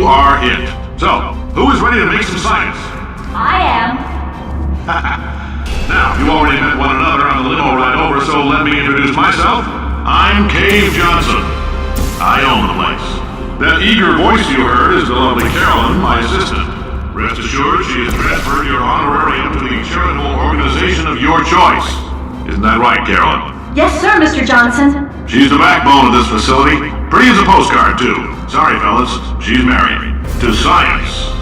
you are it. So, who is ready to make some science? I am. Now, you already met one another on the limo ride over, so let me introduce myself. I'm Cave Johnson. I own the place. That eager voice you heard is the lovely Carolyn, my assistant. Rest assured, she has transferred your honorarium to the charitable organization of your choice. Isn't that right, Carolyn? Yes, sir, Mr. Johnson. She's the backbone of this facility. Pretty as a postcard, too. Sorry, fellas. She's married. To science.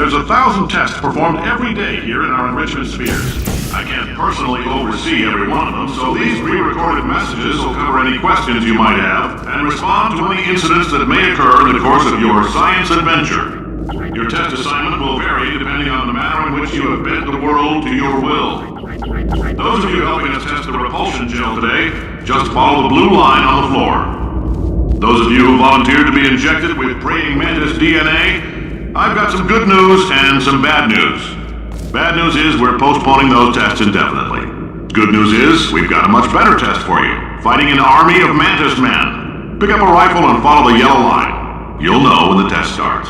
There's 1,000 tests performed every day here in our enrichment spheres. I can't personally oversee every one of them, so these pre-recorded messages will cover any questions you might have and respond to any incidents that may occur in the course of your science adventure. Your test assignment will vary depending on the manner in which you have bent the world to your will. Those of you helping us test the repulsion gel today, just follow the blue line on the floor. Those of you who volunteered to be injected with praying mantis DNA, I've got some good news and some bad news. Bad news is we're postponing those tests indefinitely. Good news is we've got a much better test for you. Fighting an army of mantis men. Pick up a rifle and follow the yellow line. You'll know when the test starts.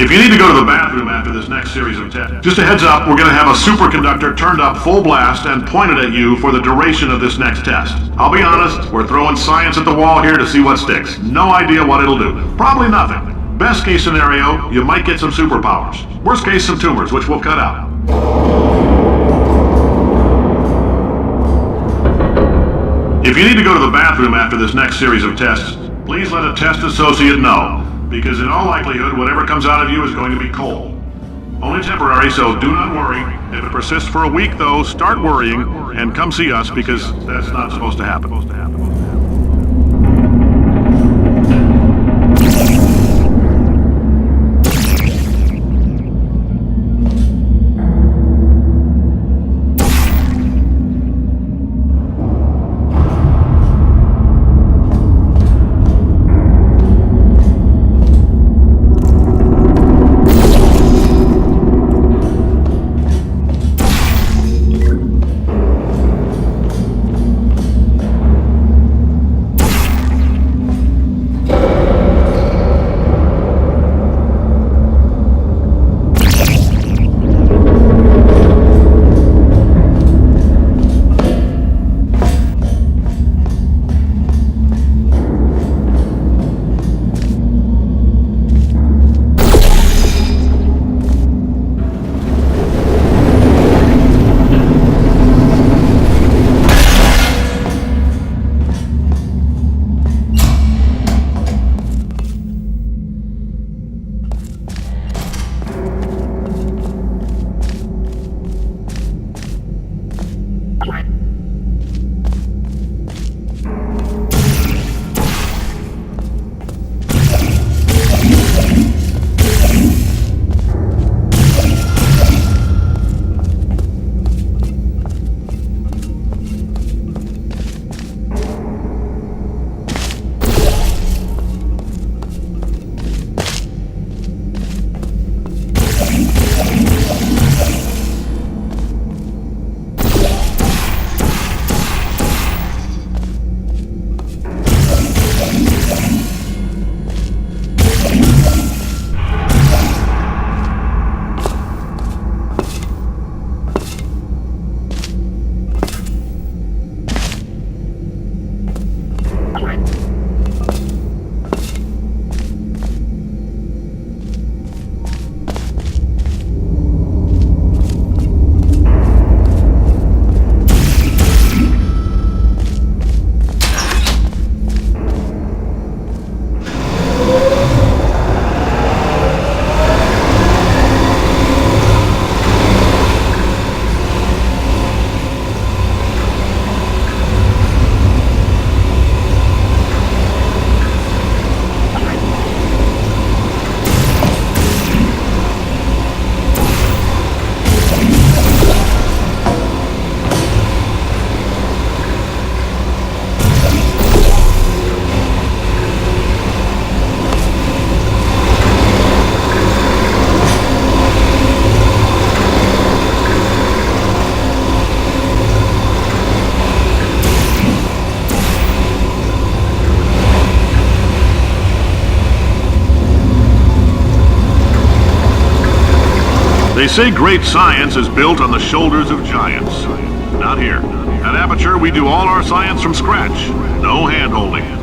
If you need to go to the bathroom after this next series of tests, just a heads up, we're going to have a superconductor turned up full blast and pointed at you for the duration of this next test. I'll be honest, we're throwing science at the wall here to see what sticks. No idea what it'll do. Probably nothing. Best case scenario, you might get some superpowers. Worst case, some tumors, which we'll cut out. If you need to go to the bathroom after this next series of tests, please let a test associate know. Because in all likelihood, whatever comes out of you is going to be coal. Only temporary, so do not worry. If it persists for a week, though, start worrying and come see us because that's not supposed to happen. They say great science is built on the shoulders of giants. Not here. At Aperture, we do all our science from scratch. No hand-holding.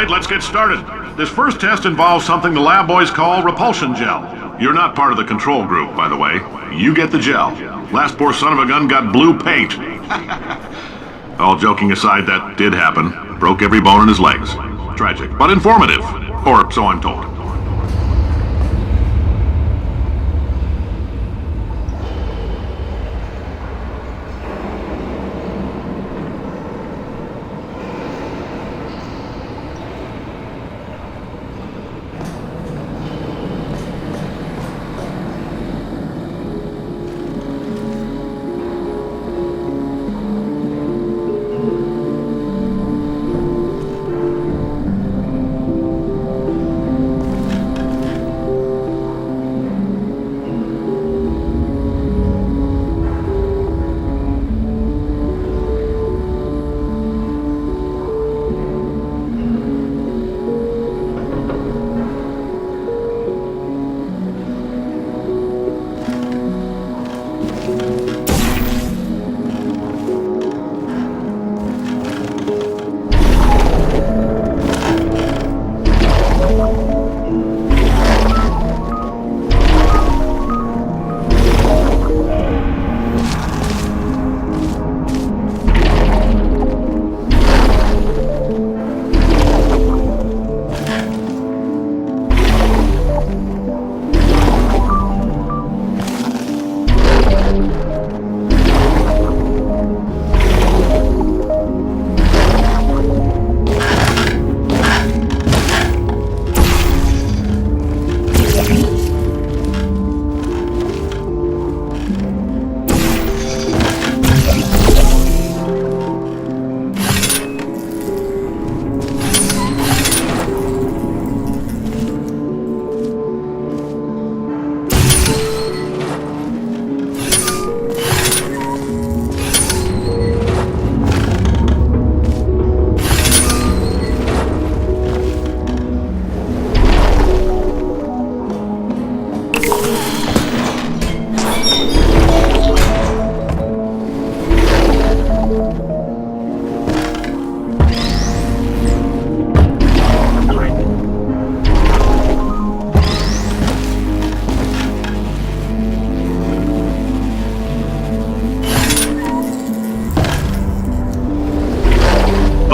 Let's get started. This first test involves something the lab boys call repulsion gel. You're not part of the control group, by the way. You get the gel. Last poor son of a gun got blue paint. All joking aside, that did happen. Broke every bone in his legs. Tragic, but informative. Or so I'm told.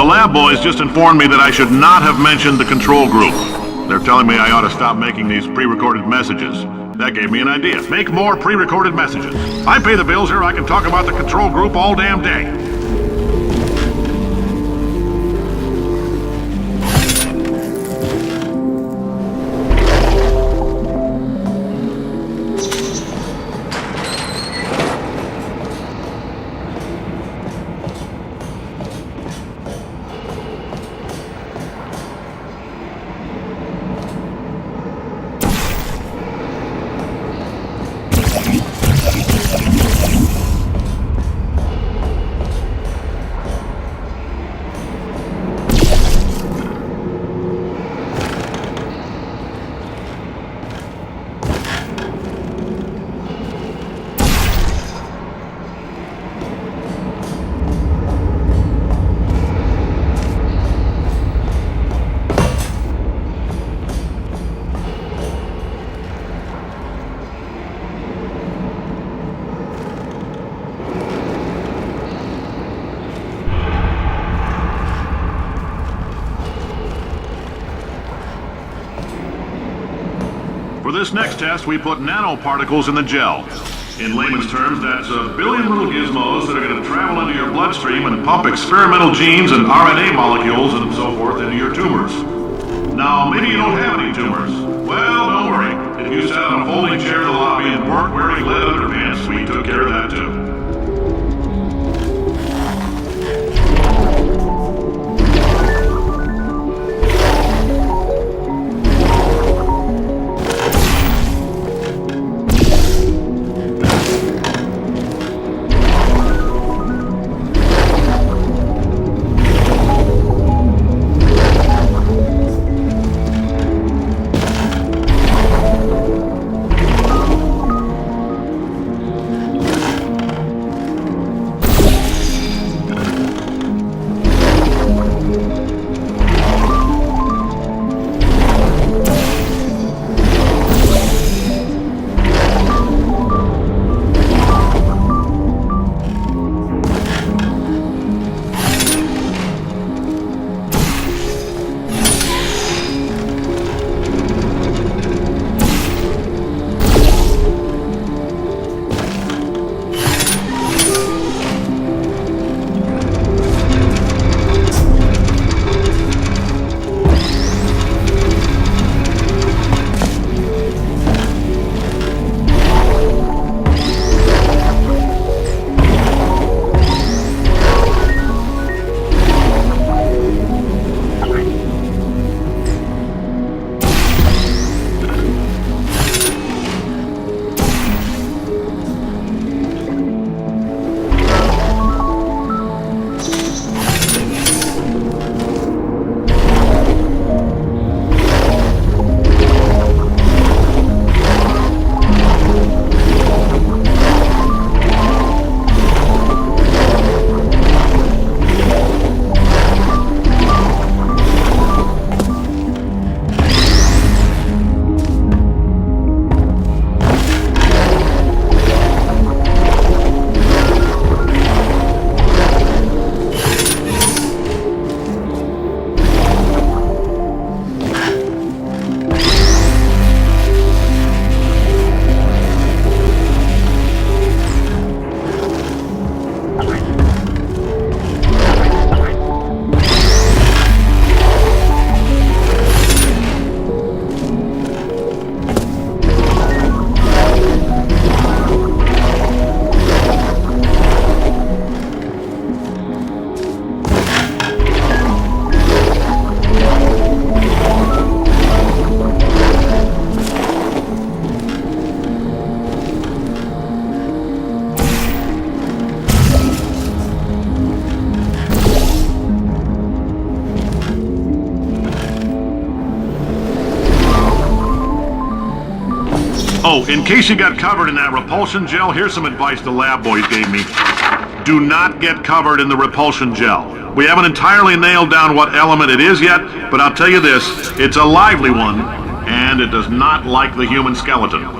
Lab boys just informed me that I should not have mentioned the control group. They're telling me I ought to stop making these pre-recorded messages. That gave me an idea. Make more pre-recorded messages. I pay the bills here, I can talk about the control group all damn day. For this next test, we put nanoparticles in the gel. In layman's terms, that's a billion little gizmos that are going to travel into your bloodstream and pump experimental genes and RNA molecules and so forth into your tumors. Now, maybe you don't have any tumors. Well, don't worry. If you sat on a folding chair in the lobby and weren't wearing lead underpants, we took care of that too. Oh, in case you got covered in that repulsion gel, here's some advice the lab boys gave me. Do not get covered in the repulsion gel. We haven't entirely nailed down what element it is yet, but I'll tell you this, it's a lively one, and it does not like the human skeleton.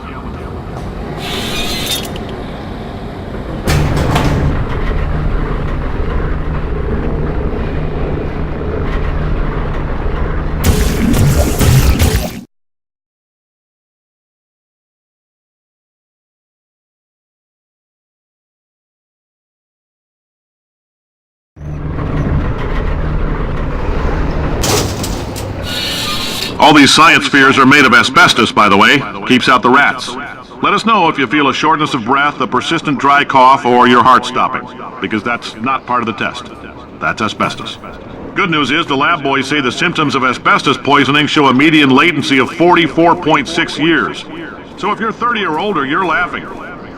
All these science spheres are made of asbestos, by the way. Keeps out the rats. Let us know if you feel a shortness of breath, a persistent dry cough, or your heart stopping, because that's not part of the test. That's asbestos. Good news is the lab boys say the symptoms of asbestos poisoning show a median latency of 44.6 years. So if you're 30 or older, you're laughing.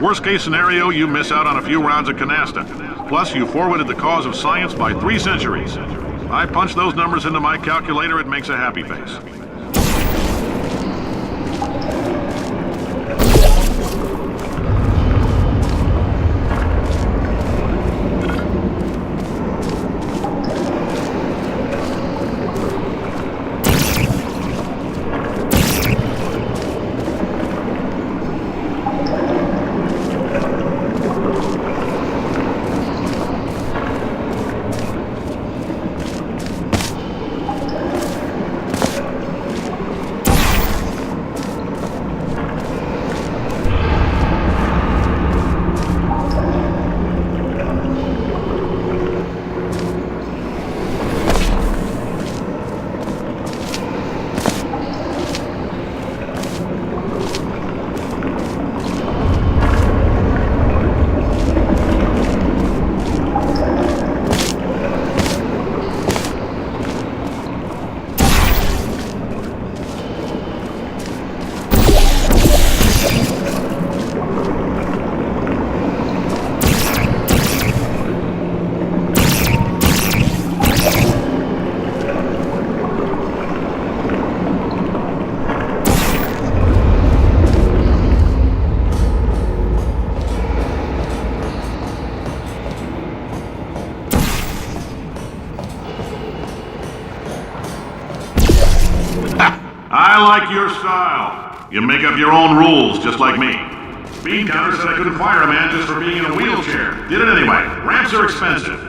Worst case scenario, you miss out on a few rounds of canasta. Plus, you forwarded the cause of science by 3 centuries. I punch those numbers into my calculator, it makes a happy face. I like your style. You make up your own rules, just like me. Bean Counter said I couldn't fire a man just for being in a wheelchair. Did it anyway. Ramps are expensive.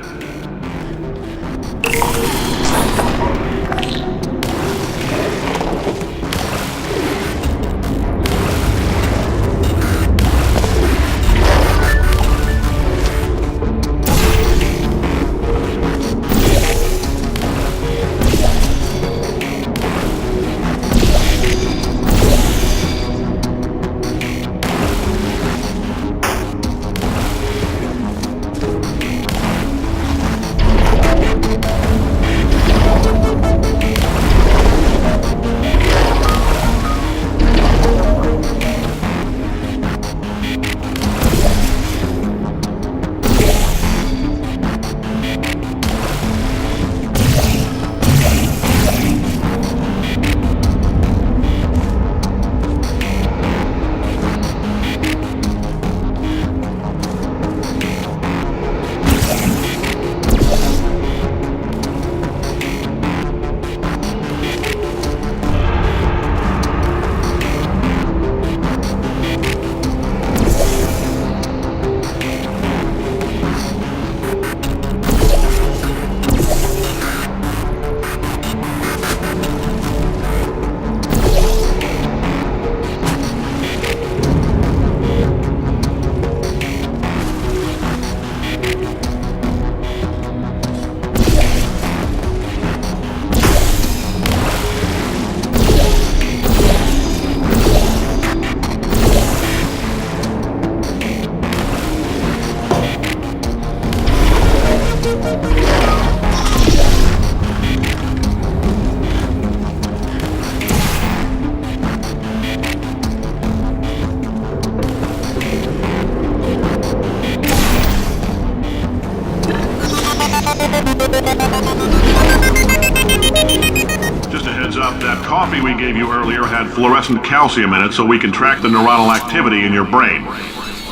Just a heads up, that coffee we gave you earlier had fluorescent calcium in it so we can track the neuronal activity in your brain.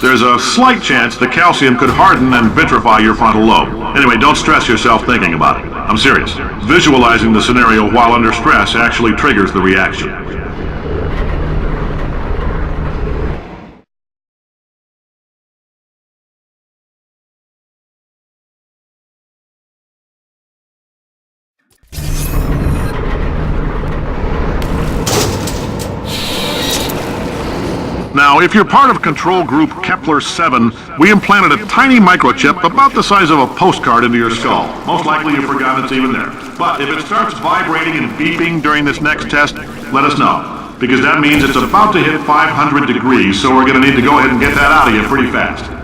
There's a slight chance the calcium could harden and vitrify your frontal lobe. Anyway, don't stress yourself thinking about it. I'm serious. Visualizing the scenario while under stress actually triggers the reaction. Now, if you're part of control group Kepler 7, we implanted a tiny microchip about the size of a postcard into your skull. Most likely you've forgotten it's even there. But if it starts vibrating and beeping during this next test, let us know. Because that means it's about to hit 500 degrees, so we're going to need to go ahead and get that out of you pretty fast.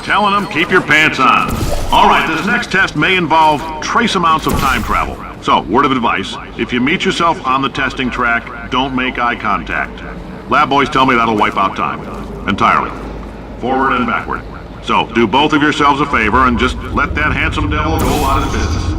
Telling them, keep your pants on. All right, this next test may involve trace amounts of time travel. So, word of advice, if you meet yourself on the testing track, don't make eye contact. Lab boys tell me that'll wipe out time. entirely. Forward and backward. So, do both of yourselves a favor and just let that handsome devil go about his business.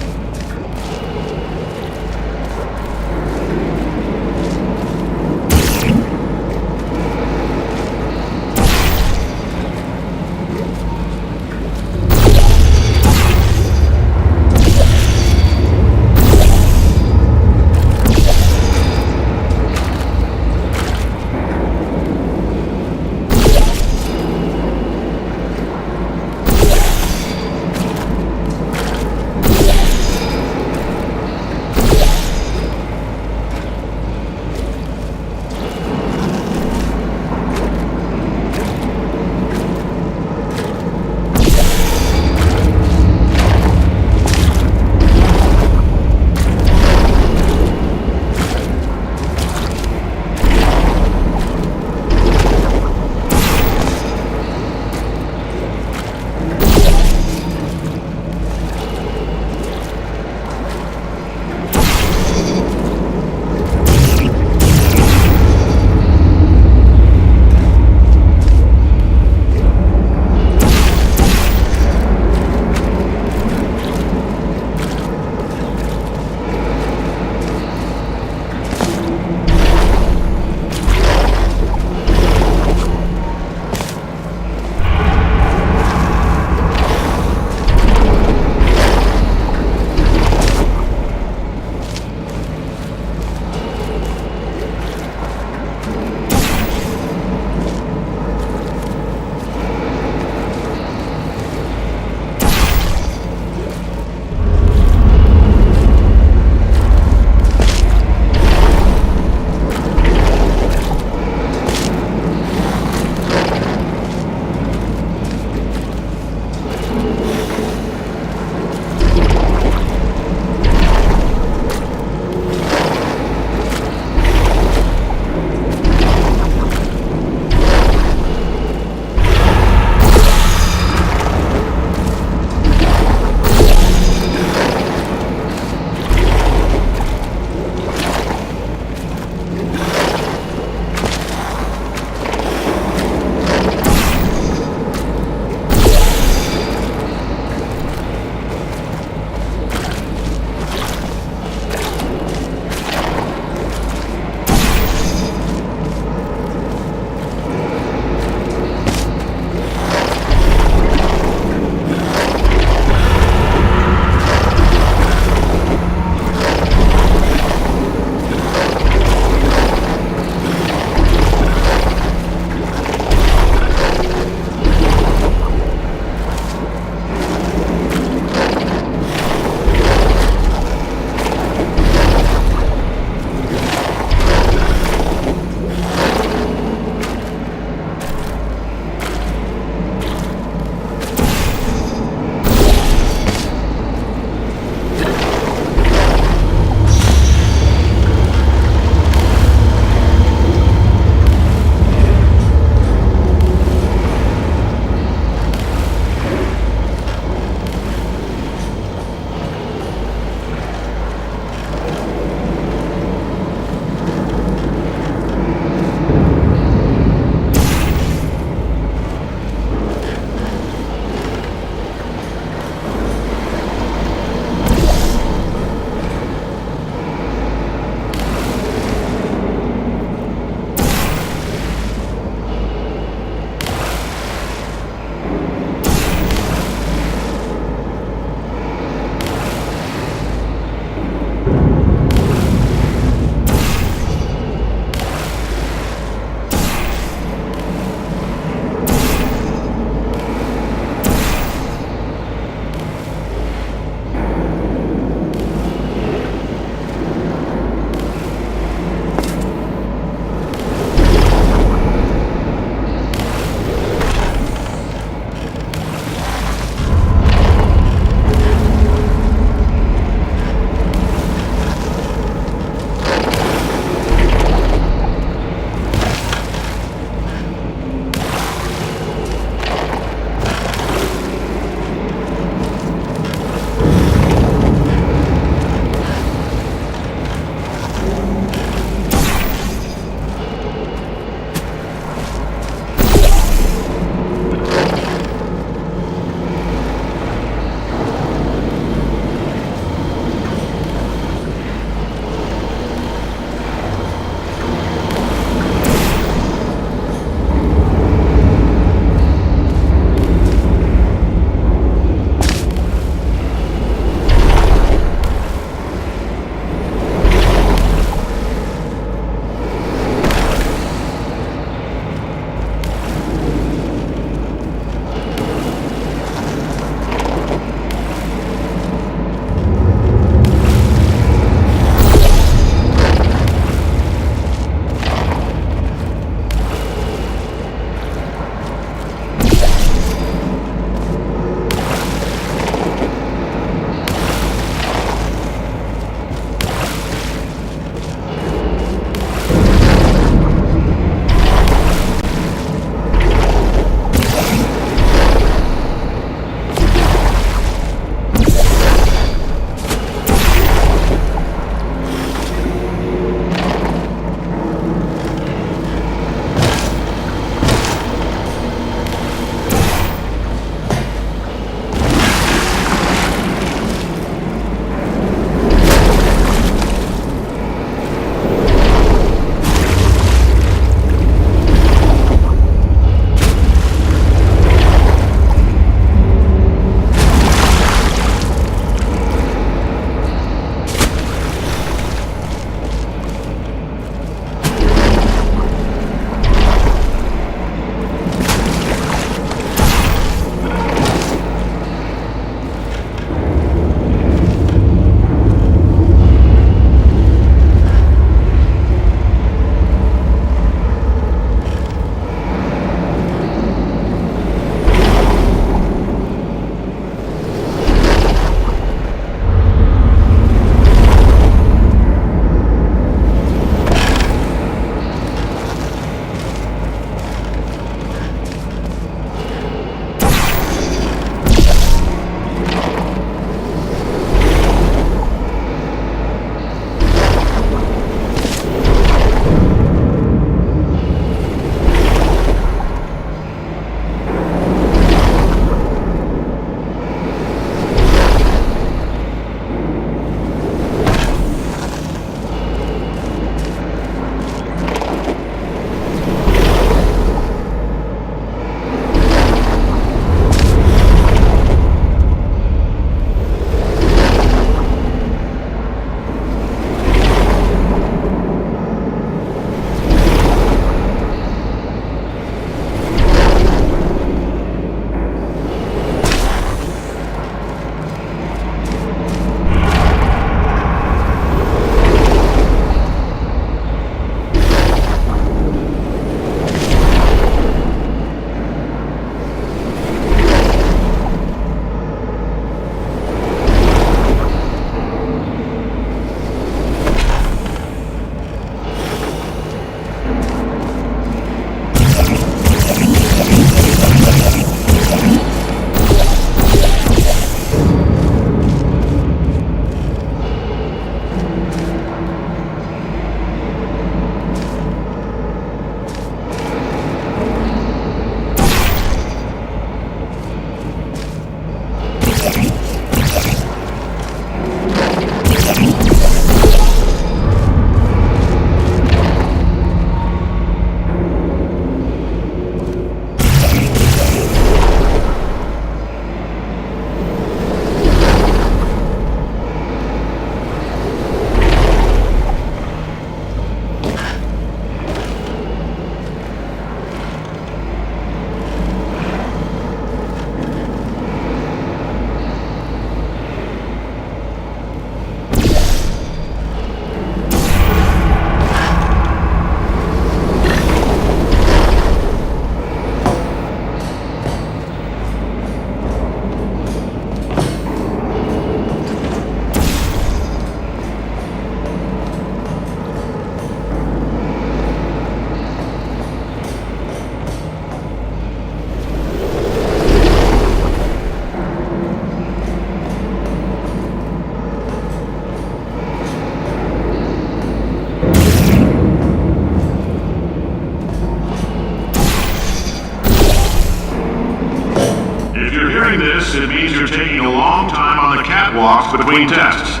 this, it means you're taking a long time on the catwalks between tests.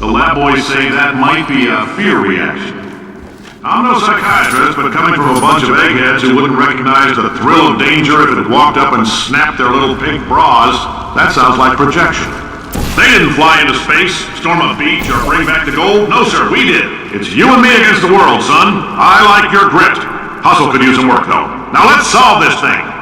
The lab boys say that might be a fear reaction. I'm no psychiatrist, but coming from a bunch of eggheads who wouldn't recognize the thrill of danger if it had walked up and snapped their little pink bras, that sounds like projection. They didn't fly into space, storm a beach, or bring back the gold. No, sir, we did. It's you and me against the world, son. I like your grit. Hustle could use some work, though. Now let's solve this thing.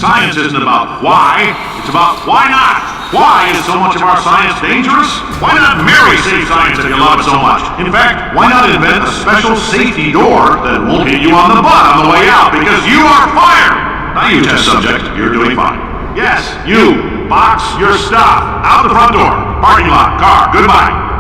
Science isn't about why, it's about why not. Why is so much of our science dangerous? Why not marry safe science if you love it so much? In fact, why not invent a special safety door that won't hit you on the butt on the way out because you are fired? Now you test subject, you're doing fine. Yes, you, box your stuff, out the front door, parking lot, car, goodbye.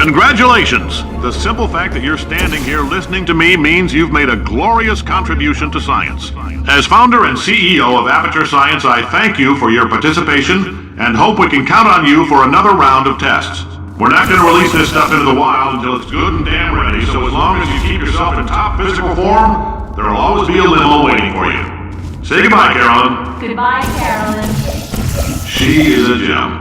Congratulations! The simple fact that you're standing here listening to me means you've made a glorious contribution to science. As founder and CEO of Aperture Science, I thank you for your participation and hope we can count on you for another round of tests. We're not going to release this stuff into the wild until it's good and damn ready, so as long as you keep yourself in top physical form, there'll always be a limo waiting for you. Say goodbye, Carolyn. Goodbye, Carolyn. She is a gem.